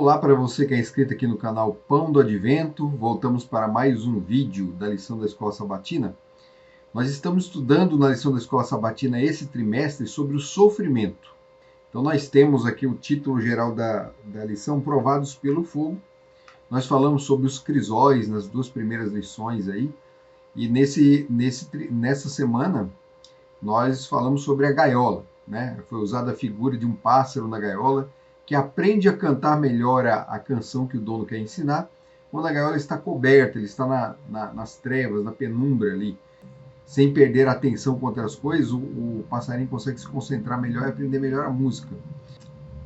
Olá para você que é inscrito aqui no canal Pão do Advento. Voltamos para mais um vídeo da lição da Escola Sabatina. Nós estamos estudando na lição da Escola Sabatina esse trimestre sobre o sofrimento. Então nós temos aqui o título geral da lição, Provados pelo Fogo. Nós falamos sobre os crisóis nas duas primeiras lições aí. E nessa semana nós falamos sobre a gaiola, né? Foi usada a figura de um pássaro na gaiola que aprende a cantar melhor a canção que o dono quer ensinar, quando a gaiola está coberta, ele está nas trevas, na penumbra ali. Sem perder a atenção com outras coisas, o passarinho consegue se concentrar melhor e aprender melhor a música.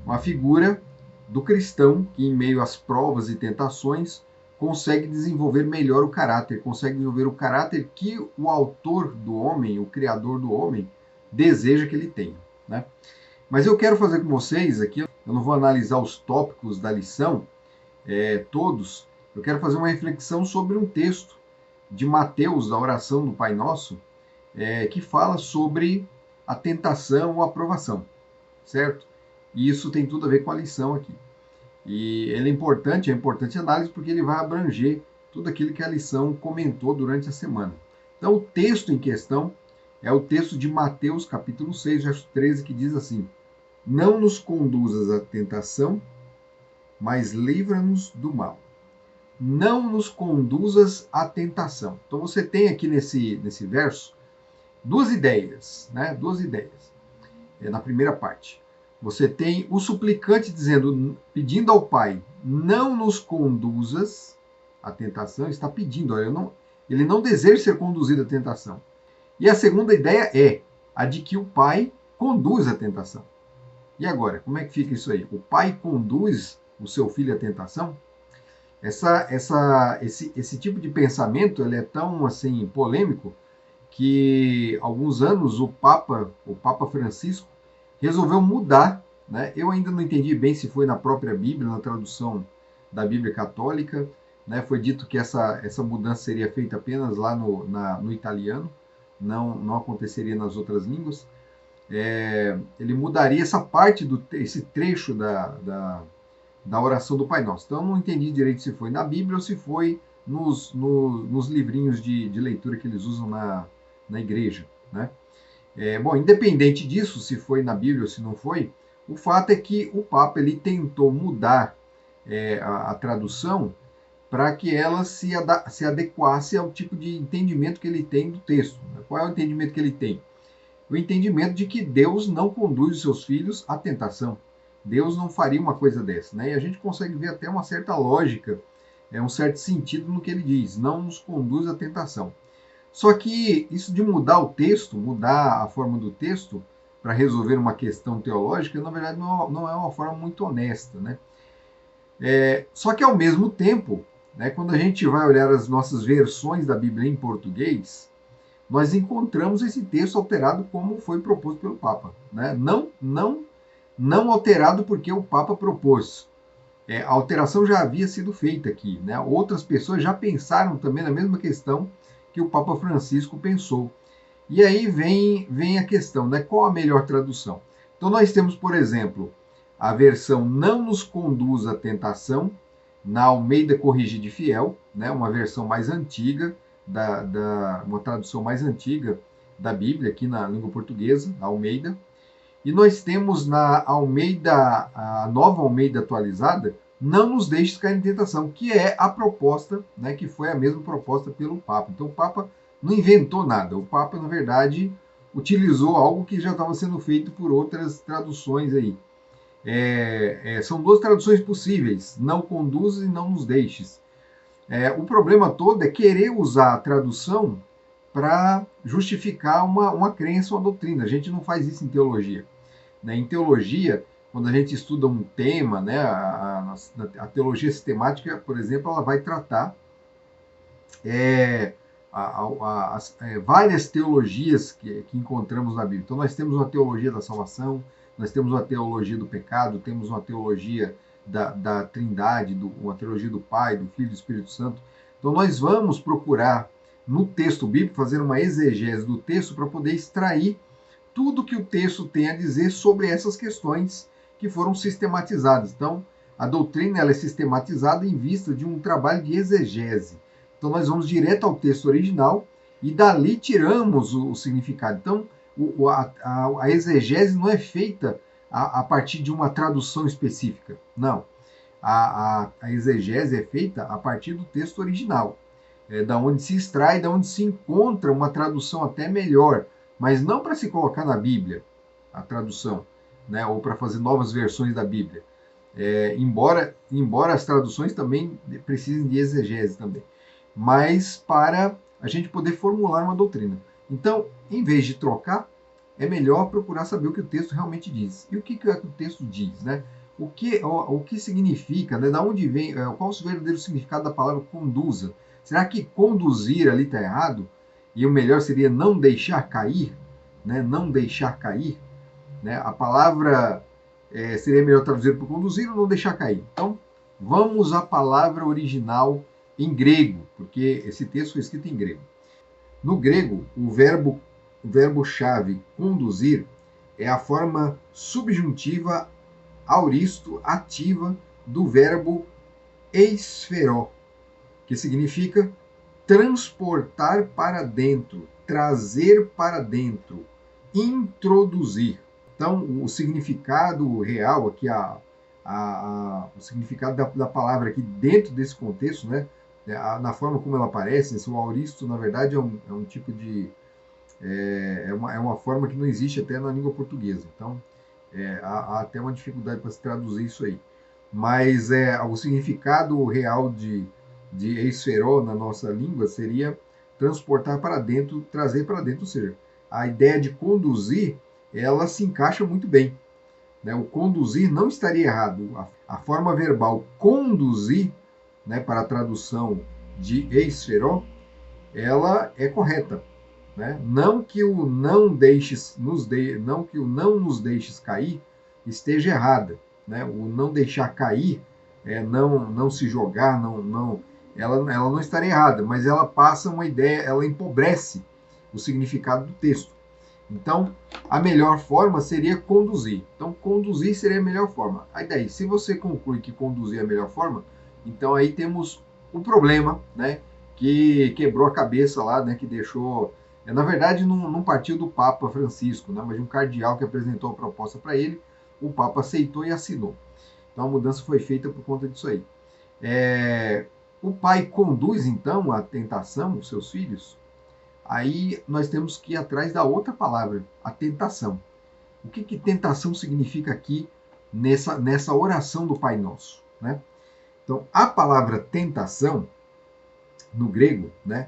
Uma figura do cristão que, em meio às provas e tentações, consegue desenvolver melhor o caráter, consegue desenvolver o caráter que o autor do homem, o criador do homem, deseja que ele tenha, né? Mas eu quero fazer com vocês aqui, eu não vou analisar os tópicos da lição, todos, eu quero fazer uma reflexão sobre um texto de Mateus, da oração do Pai Nosso, que fala sobre a tentação ou a provação, certo? E isso tem tudo a ver com a lição aqui. E ele é importante análise porque ele vai abranger tudo aquilo que a lição comentou durante a semana. Então o texto em questão é o texto de Mateus, capítulo 6, verso 13, que diz assim: não nos conduzas à tentação, mas livra-nos do mal. Não nos conduzas à tentação. Então você tem aqui nesse verso duas ideias, né? Duas ideias. Na primeira parte, você tem o suplicante dizendo, pedindo ao Pai, não nos conduzas à tentação. Está pedindo, olha, ele não deseja ser conduzido à tentação. E a segunda ideia é a de que o Pai conduz à tentação. E agora, como é que fica isso aí? O pai conduz o seu filho à tentação? Esse tipo de pensamento ele é tão assim polêmico que há alguns anos o Papa Francisco resolveu mudar, né? Eu ainda não entendi bem se foi na própria Bíblia, na tradução da Bíblia Católica, né? Foi dito que essa mudança seria feita apenas lá no italiano, não aconteceria nas outras línguas. Ele mudaria essa parte, esse trecho da oração do Pai Nosso. Então, eu não entendi direito se foi na Bíblia ou se foi nos livrinhos de leitura que eles usam na igreja, né? Bom, independente disso, se foi na Bíblia ou se não foi, o fato é que o Papa ele tentou mudar a tradução para que ela se adequasse ao tipo de entendimento que ele tem do texto. Qual é o entendimento que ele tem? O entendimento de que Deus não conduz os seus filhos à tentação. Deus não faria uma coisa dessa, né? E a gente consegue ver até uma certa lógica, um certo sentido no que ele diz, não nos conduz à tentação. Só que isso de mudar o texto, mudar a forma do texto para resolver uma questão teológica, na verdade não é uma forma muito honesta, né? Só que ao mesmo tempo, né, quando a gente vai olhar as nossas versões da Bíblia em português, nós encontramos esse texto alterado como foi proposto pelo Papa, né? Não alterado porque o Papa propôs. A alteração já havia sido feita aqui, né? Outras pessoas já pensaram também na mesma questão que o Papa Francisco pensou. E aí vem a questão, né? Qual a melhor tradução? Então nós temos, por exemplo, a versão não nos conduz à tentação, na Almeida Corrigida e Fiel, né? Uma versão mais antiga, uma tradução mais antiga da Bíblia, aqui na língua portuguesa, a Almeida. E nós temos na Almeida, a nova Almeida atualizada, não nos deixes cair em tentação, que é a proposta, né, que foi a mesma proposta pelo Papa. Então o Papa não inventou nada, o Papa, na verdade, utilizou algo que já estava sendo feito por outras traduções aí. São duas traduções possíveis, não conduzes e não nos deixes. O problema todo é querer usar a tradução para justificar uma crença, uma doutrina. A gente não faz isso em teologia. Né? Em teologia, quando a gente estuda um tema, né, a teologia sistemática, por exemplo, ela vai tratar várias teologias que encontramos na Bíblia. Então, nós temos uma teologia da salvação, nós temos uma teologia do pecado, temos uma teologia da Trindade, uma teologia do Pai, do Filho e do Espírito Santo. Então nós vamos procurar no texto bíblico fazer uma exegese do texto para poder extrair tudo que o texto tem a dizer sobre essas questões que foram sistematizadas. Então A doutrina ela é sistematizada em vista de um trabalho de exegese. Então nós vamos direto ao texto original e dali tiramos o significado. Então a exegese não é feita a partir de uma tradução específica. Não. A exegese é feita a partir do texto original, da onde se extrai, da onde se encontra uma tradução até melhor, mas não para se colocar na Bíblia, a tradução, né, ou para fazer novas versões da Bíblia. Embora as traduções também precisem de exegese também, mas para a gente poder formular uma doutrina. Então, em vez de trocar, é melhor procurar saber o que o texto realmente diz. E o que é que o texto diz, né? O que significa, né? Da onde vem, qual o verdadeiro significado da palavra conduza? Será que conduzir ali está errado? E o melhor seria não deixar cair, né? Não deixar cair, né? A palavra seria melhor traduzir por conduzir ou não deixar cair. Então, vamos à palavra original em grego, porque esse texto foi escrito em grego. No grego, o verbo-chave conduzir é a forma subjuntiva auristo ativa do verbo eisferó, que significa transportar para dentro, trazer para dentro, introduzir. Então, o significado real aqui, o significado da palavra aqui dentro desse contexto, né, na forma como ela aparece, o auristo, na verdade, é um tipo de... é uma forma que não existe até na língua portuguesa. Então, há até uma dificuldade para se traduzir isso aí. Mas o significado real de eisferó na nossa língua seria transportar para dentro, trazer para dentro. Ou seja, a ideia de conduzir, ela se encaixa muito bem, né? O conduzir não estaria errado. A forma verbal conduzir, né, para a tradução de eisferó, ela é correta. Né? Não que o não nos deixes cair esteja errada, né? O não deixar cair, não se jogar, ela não estaria errada, mas ela passa uma ideia, ela empobrece o significado do texto. Então, a melhor forma seria conduzir. Então, conduzir seria a melhor forma. Aí daí, se você conclui que conduzir é a melhor forma, então aí temos um problema, né? Que quebrou a cabeça lá, né? Que deixou... Na verdade, não partiu do Papa Francisco, né, mas de um cardeal que apresentou a proposta para ele, o Papa aceitou e assinou. Então a mudança foi feita por conta disso aí. O pai conduz, então, a tentação, os seus filhos, aí nós temos que ir atrás da outra palavra, a tentação. O que tentação significa aqui nessa oração do Pai Nosso? Né? Então, a palavra tentação, no grego, né,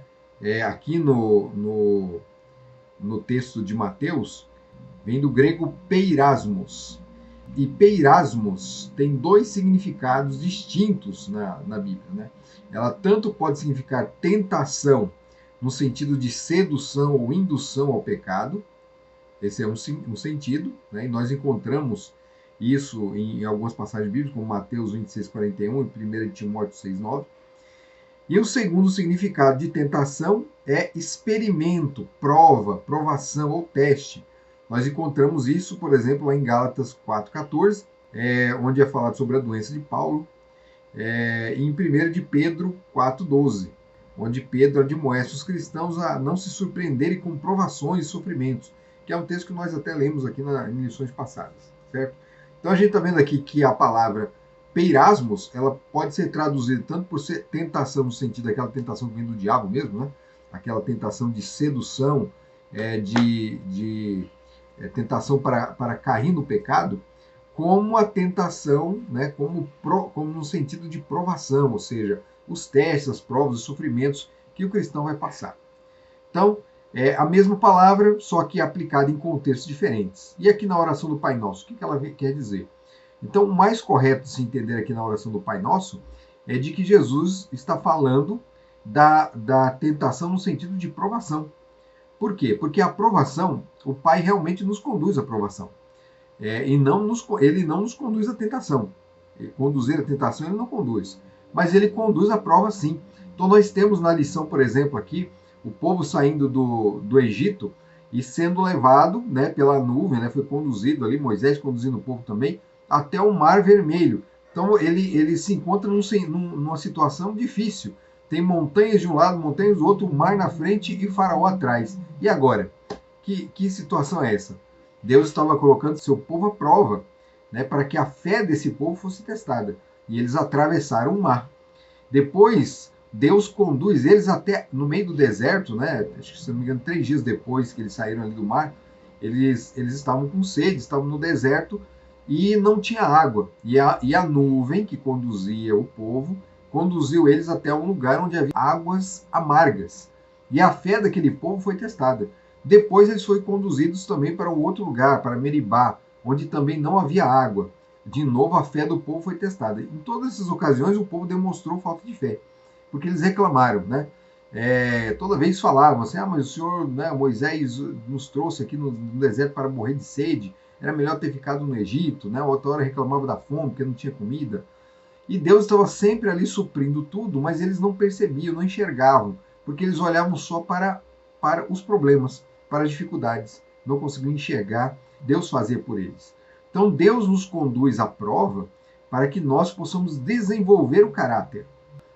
aqui no texto de Mateus, vem do grego peirasmos. E peirasmos tem dois significados distintos na Bíblia. Né? Ela tanto pode significar tentação, no sentido de sedução ou indução ao pecado, esse é um sentido, né? E nós encontramos isso em algumas passagens bíblicas, como Mateus 26:41 e 1 Timóteo 6:9. E o segundo significado de tentação é experimento, prova, provação ou teste. Nós encontramos isso, por exemplo, lá em Gálatas 4:14, onde é falado sobre a doença de Paulo, e em 1 de Pedro 4:12, onde Pedro admoesta os cristãos a não se surpreenderem com provações e sofrimentos, que é um texto que nós até lemos aqui em lições passadas, certo? Então a gente está vendo aqui que a palavra peirasmos, ela pode ser traduzida tanto por ser tentação, no sentido daquela tentação que vem do diabo mesmo, né? Aquela tentação de sedução, tentação para cair no pecado, como a tentação, né? Como no sentido de provação, ou seja, os testes, as provas, os sofrimentos que o cristão vai passar. Então, é a mesma palavra, só que aplicada em contextos diferentes. E aqui na oração do Pai Nosso, o que ela quer dizer? Então, o mais correto de se entender aqui na oração do Pai Nosso é de que Jesus está falando da tentação no sentido de provação. Por quê? Porque a provação, o Pai realmente nos conduz à provação. Ele não nos conduz à tentação. Conduzir a tentação ele não conduz. Mas ele conduz a prova sim. Então nós temos na lição, por exemplo, aqui, o povo saindo do Egito e sendo levado, né, pela nuvem, né, foi conduzido ali, Moisés conduzindo o povo também, até o Mar Vermelho, Então ele se encontra numa situação difícil. Tem montanhas de um lado, montanhas do outro, o mar na frente e Faraó atrás. E agora? Que situação é essa? Deus estava colocando seu povo à prova, né, para que a fé desse povo fosse testada. E eles atravessaram o mar. Depois, Deus conduz eles até no meio do deserto, né? Acho que, se não me engano, 3 dias depois que eles saíram ali do mar, eles estavam com sede, estavam no deserto e não tinha água. E a nuvem que conduzia o povo conduziu eles até um lugar onde havia águas amargas. E a fé daquele povo foi testada. Depois eles foram conduzidos também para um outro lugar, para Meribá, onde também não havia água. De novo, a fé do povo foi testada. Em todas essas ocasiões, o povo demonstrou falta de fé, porque eles reclamaram, né? Toda vez falavam assim, mas o Senhor, né, Moisés nos trouxe aqui no deserto para morrer de sede, era melhor ter ficado no Egito, né? Outra hora reclamava da fome, porque não tinha comida. E Deus estava sempre ali suprindo tudo, mas eles não percebiam, não enxergavam, porque eles olhavam só para os problemas, para as dificuldades, não conseguiam enxergar Deus fazer por eles. Então Deus nos conduz à prova para que nós possamos desenvolver o caráter.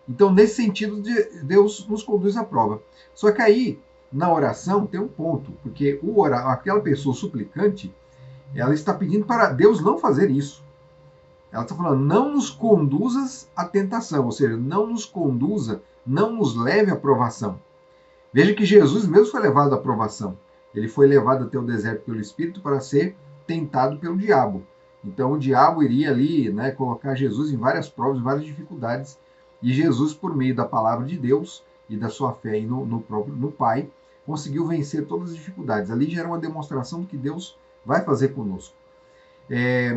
Então, nesse sentido, Deus nos conduz à prova. Só que aí, na oração, tem um ponto, porque aquela pessoa suplicante, ela está pedindo para Deus não fazer isso. Ela está falando, não nos conduzas à tentação, ou seja, não nos conduza, não nos leve à provação. Veja que Jesus mesmo foi levado à provação. Ele foi levado até o deserto pelo Espírito para ser tentado pelo diabo. Então o diabo iria ali, né, colocar Jesus em várias provas, em várias dificuldades, e Jesus, por meio da palavra de Deus e da sua fé no Pai, conseguiu vencer todas as dificuldades. Ali já era uma demonstração do que Deus vai fazer conosco.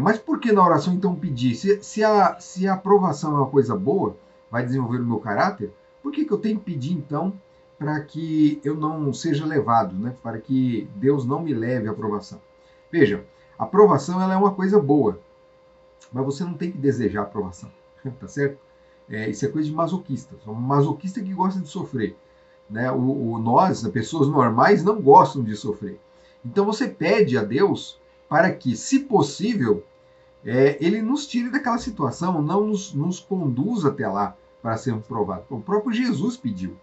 Mas por que na oração então pedir? Se a aprovação é uma coisa boa, vai desenvolver o meu caráter, por que eu tenho que pedir então para que eu não seja levado, né? Para que Deus não me leve à aprovação? Veja, a aprovação ela é uma coisa boa, mas você não tem que desejar a aprovação, tá certo? Isso é coisa de masoquista. Um masoquista que gosta de sofrer, né? Nós, pessoas normais, não gostam de sofrer. Então você pede a Deus para que, se possível, ele nos tire daquela situação, não nos conduza até lá para sermos provados. O próprio Jesus pediu.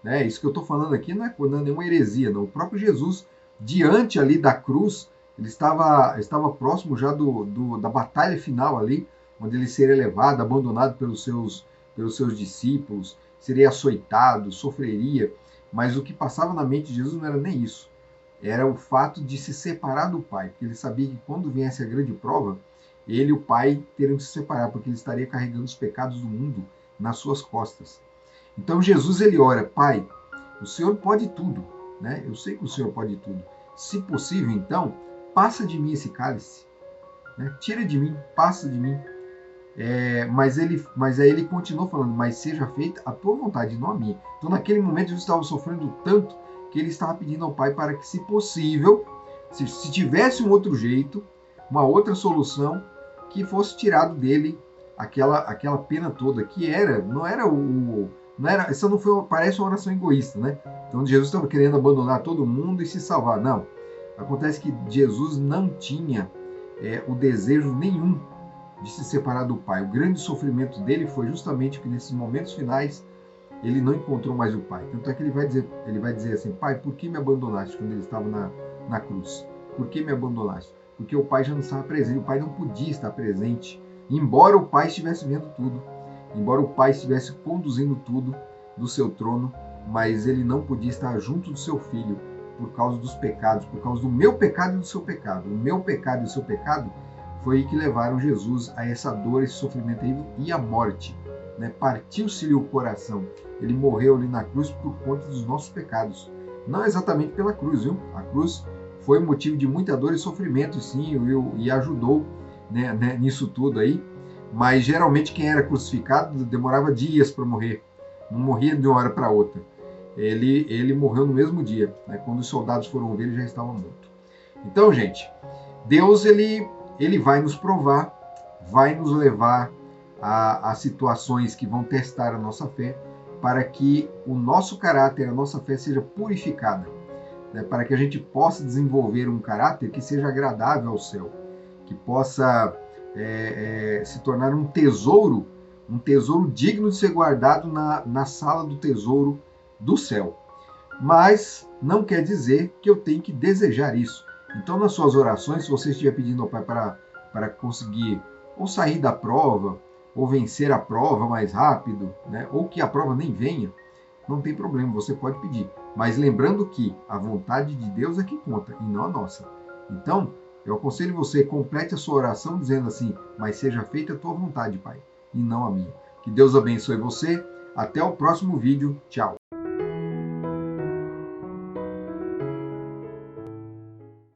Né? Isso que eu estou falando aqui não é nenhuma heresia, não. O próprio Jesus, diante ali da cruz, ele estava próximo já da batalha final ali, onde ele seria levado, abandonado pelos seus discípulos, seria açoitado, sofreria. Mas o que passava na mente de Jesus não era nem isso. Era o fato de se separar do Pai, porque ele sabia que quando viesse a grande prova, ele e o Pai teriam que se separar, porque ele estaria carregando os pecados do mundo nas suas costas. Então Jesus ele ora, Pai, o Senhor pode tudo, né? Eu sei que o Senhor pode tudo. Se possível, então, passa de mim esse cálice, né? Tira de mim, passa de mim. Mas aí ele continuou falando, mas seja feita a tua vontade, não a minha. Então naquele momento Jesus estava sofrendo tanto que ele estava pedindo ao Pai para que, se possível, se tivesse um outro jeito, uma outra solução, que fosse tirado dele aquela pena toda, que essa não foi, parece uma oração egoísta, né? Então Jesus estava querendo abandonar todo mundo e se salvar. Não. Acontece que Jesus não tinha o desejo nenhum de se separar do Pai. O grande sofrimento dele foi justamente que nesses momentos finais ele não encontrou mais o Pai. Tanto é que ele vai dizer assim, Pai, por que me abandonaste quando ele estava na cruz? Por que me abandonaste? Porque o Pai já não estava presente, o Pai não podia estar presente, embora o Pai estivesse vendo tudo, embora o Pai estivesse conduzindo tudo do seu trono, mas ele não podia estar junto do seu Filho por causa dos pecados, por causa do meu pecado e do seu pecado. O meu pecado e o seu pecado foi que levaram Jesus a essa dor, esse sofrimento e a morte. Né? Partiu-se-lhe o coração. Ele morreu ali na cruz por conta dos nossos pecados. Não exatamente pela cruz, viu? A cruz foi motivo de muita dor e sofrimento, sim, e ajudou, né, nisso tudo aí. Mas geralmente quem era crucificado demorava dias para morrer. Não morria de uma hora para outra. Ele morreu no mesmo dia. Né? Quando os soldados foram ver, ele já estava morto. Então, gente, Deus ele vai nos provar, vai nos levar a situações que vão testar a nossa fé, para que o nosso caráter, a nossa fé seja purificada, né? Para que a gente possa desenvolver um caráter que seja agradável ao céu, que possa se tornar um tesouro digno de ser guardado na sala do tesouro do céu. Mas não quer dizer que eu tenho que desejar isso. Então, nas suas orações, se você estiver pedindo ao Pai para conseguir ou sair da prova, ou vencer a prova mais rápido, né? Ou que a prova nem venha, não tem problema, você pode pedir. Mas lembrando que a vontade de Deus é que conta, e não a nossa. Então, eu aconselho você, complete a sua oração dizendo assim, mas seja feita a tua vontade, Pai, e não a minha. Que Deus abençoe você. Até o próximo vídeo. Tchau.